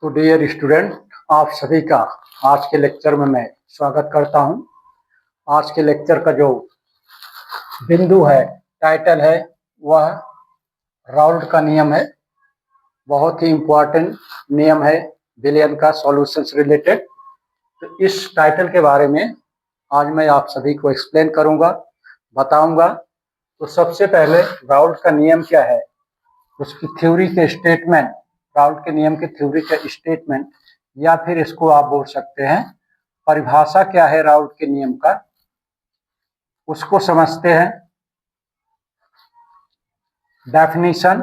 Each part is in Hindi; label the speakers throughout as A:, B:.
A: तो डियर स्टूडेंट, आप सभी का आज के लेक्चर में मैं स्वागत करता हूं। आज के लेक्चर का जो बिंदु है, टाइटल है, वह राउल्ट का नियम है। बहुत ही इम्पोर्टेंट नियम है विलियन का, सॉल्यूशन से रिलेटेड। तो इस टाइटल के बारे में आज मैं आप सभी को एक्सप्लेन करूंगा, बताऊंगा। तो सबसे पहले राउल्ट का नियम क्या है, उसकी थ्योरी के स्टेटमेंट, राउल्ट के नियम के थ्योरी का स्टेटमेंट, या फिर इसको आप बोल सकते हैं परिभाषा क्या है राउल्ट के नियम का, उसको समझते हैं। डेफिनेशन: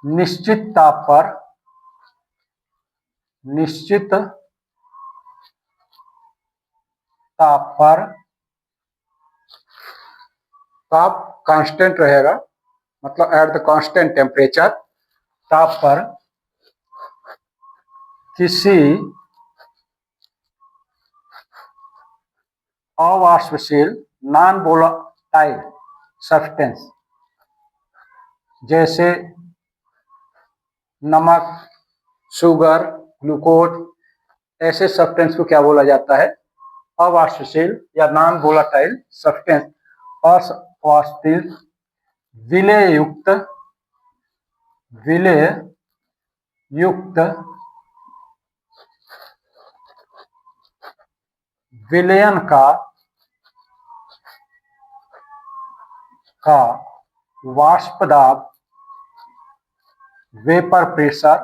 A: निश्चित ताप पर ताप कांस्टेंट रहेगा, मतलब एट द कांस्टेंट टेम्परेचर, ताप पर किसी अवाष्पशील नॉन वोलेटाइल सब्सटेंस जैसे नमक, शुगर, ग्लूकोज, ऐसे सब्सटेंस को क्या बोला जाता है? अवाष्पशील या नॉन वोलेटाइल सब्सटेंस। अवाष्पशील विलय युक्त विलयन का वाष्प दाब, वेपर प्रेशर,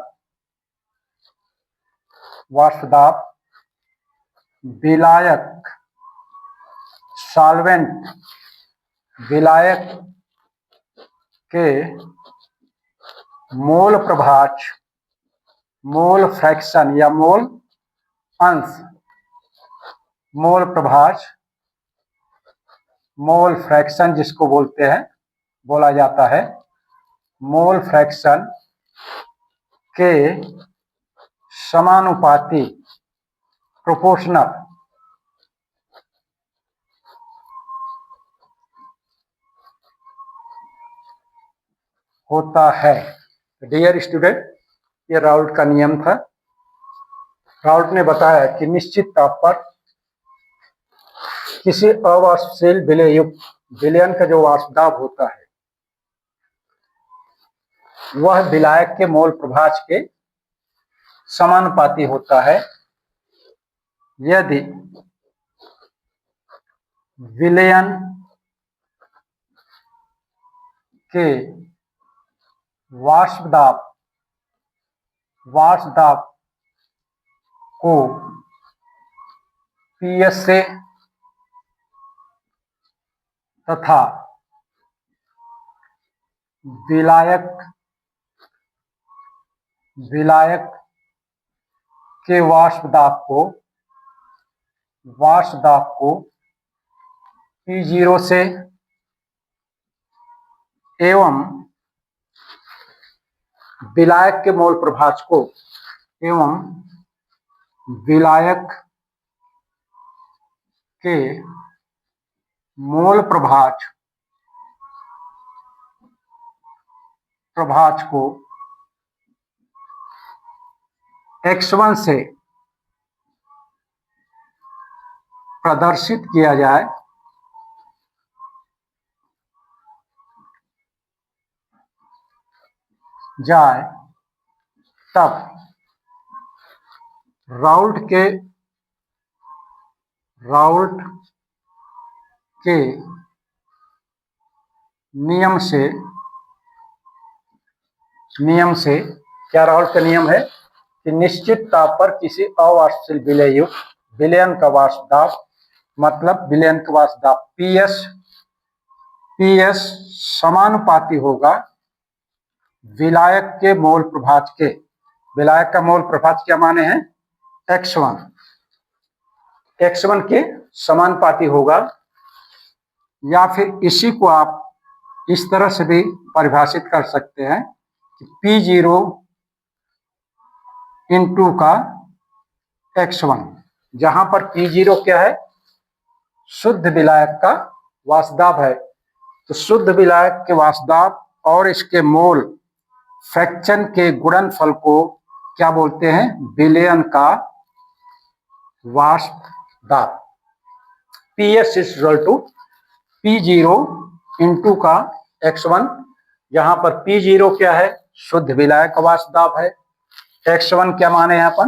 A: वाष्प दाब, विलायक सॉल्वेंट, विलायक के मोल प्रभाज, मोल फ्रैक्शन या मोल अंश, मोल प्रभाज, मोल फ्रैक्शन जिसको बोलते हैं, बोला जाता है, मोल फ्रैक्शन के समानुपाती, प्रोपोर्शनल होता है। डियर स्टूडेंट, ये राउल्ट का नियम था। राउल्ट ने बताया कि निश्चित ताप पर किसी अवाष्पशील विलय युक्त विलयन का जो वाष्प दाब होता है, वह विलायक के मोल प्रभाज के समानुपाती होता है। यदि विलयन के वाष्प दाब को PS से तथा विलायक के वाष्प दाब को P0 से एवं विलायक के मोल प्रभाज को विलायक के मोल प्रभाज को X1 से प्रदर्शित किया जाए, तब राउल्ट के नियम से क्या राउल्ट का नियम है कि निश्चित ताप पर किसी अवाष्पशील विलय युक्त विलयन का वाष्प दाब, मतलब विलयन का वाष्प दाब PS समानुपाती होगा विलायक के मोल प्रभाज के। विलायक का मोल प्रभाज क्या माने हैं? X1 के समानुपाती होगा। या फिर इसी को आप इस तरह से भी परिभाषित कर सकते हैं कि P0 इंटू का X1, जहां पर P0 क्या है? शुद्ध विलायक का वाष्प दाब है। तो शुद्ध विलायक के वाष्प दाब और इसके मोल फ्रैक्शन के गुणनफल को क्या बोलते हैं, विलयन का वाष्प दाब। PS is equal to P0 into का X1। यहाँ पर P0 क्या है, शुद्ध विलायक वाष्प दाब है। X1 क्या माने यहाँ पर,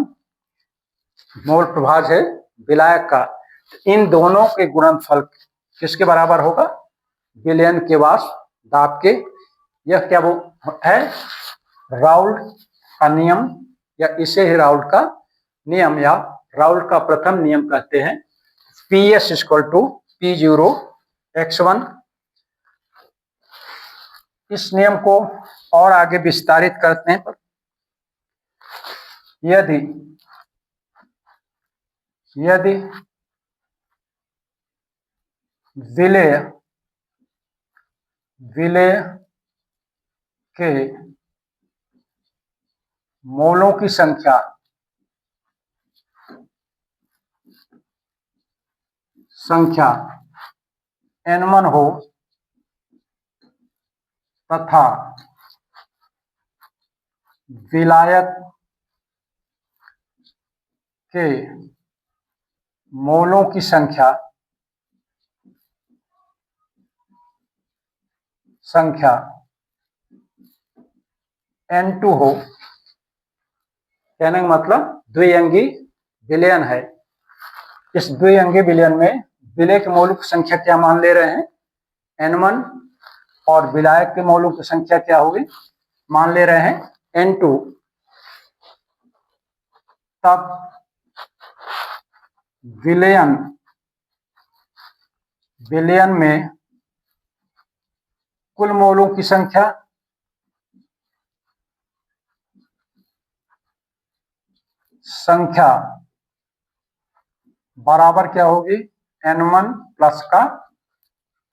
A: मोल प्रभाज है विलायक का। इन दोनों के गुणनफल किसके बराबर होगा, विलयन के वाष्प दाब के। यह क्या वो है, राउल्ट का नियम, या इसे ही राउल्ट का नियम या राउल्ट का प्रथम नियम कहते हैं। PS equal to P0 X1। इस नियम को और आगे विस्तारित करते हैं। यदि विलेय के मोलों की संख्या N1 हो तथा विलायक के मोलों की संख्या N2 हो, कहने का मतलब द्विअंगी विलयन है। इस द्विअंगी विलयन में विलेय के मोलों की संख्या क्या मान ले रहे हैं, N1, और विलायक के मोलों की संख्या क्या होगी, मान ले रहे हैं N2। तब विलयन में कुल मोलों की संख्या बराबर क्या होगी, N1 प्लस का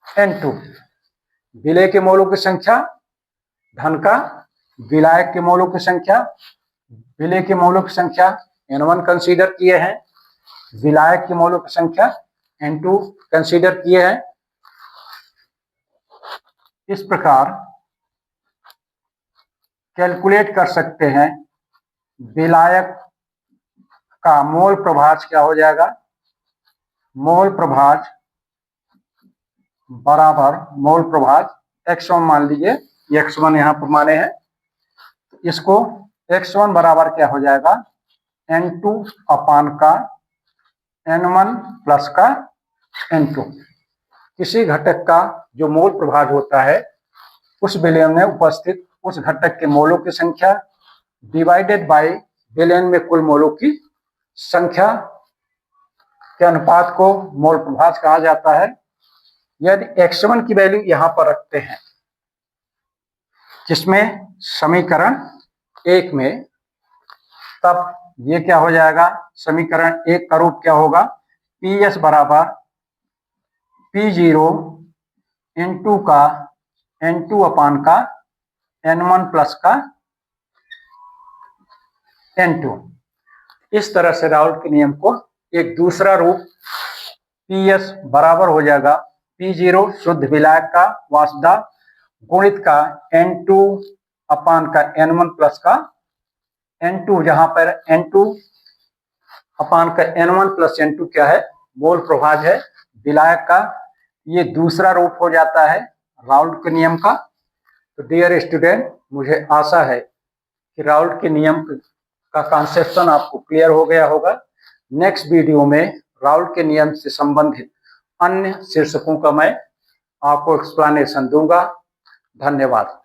A: N2। विलेय के मोलों की संख्या धन का विलायक के मोलों की संख्या, विलेय के मोलों की संख्या N1 कंसीडर किए हैं, विलायक के मोलों की संख्या N2 कंसीडर किए हैं। इस प्रकार कैलकुलेट कर सकते हैं विलायक का मोल प्रभाज क्या हो जाएगा, मोल प्रभाज बराबर मोल प्रभाज X1 मान लीजिए, X1 यहाँ पर माने हैं, इसको X1 बराबर क्या हो जाएगा, N2 अपान का N1 प्लस का N2। किसी घटक का जो मोल प्रभाज होता है उस विलयन में उपस्थित उस घटक के मोलों की संख्या डिवाइडेड बाय विलयन में कुल मोलों की संख्या के अनुपात को मोल प्रभाज कहा जाता है। यदि X1 की वैल्यू यहां पर रखते हैं, जिसमें समीकरण 1 में, तब ये क्या हो जाएगा, समीकरण 1 का रूप क्या होगा, PS बराबर P0 इंटू का N2 अपान का N1 प्लस का N2। इस तरह से राउल्ट के नियम को एक दूसरा रूप PS बराबर हो जाएगा P0 शुद्ध विलायक का वाष्प दाब गुणित का N2 अपान का N1 प्लस का N2, जहां पर N2 अपान का N1 प्लस N2 क्या है, मोल प्रभाज है विलायक का। ये दूसरा रूप हो जाता है राउल्ट के नियम का। तो डियर स्टूडेंट, मुझे आशा है कि राउल्ट के नियम का कॉन्सेप्शन आपको क्लियर हो गया होगा। नेक्स्ट वीडियो में राउल्ट के नियम से संबंधित अन्य शीर्षकों का मैं आपको एक्सप्लेनेशन दूंगा। धन्यवाद।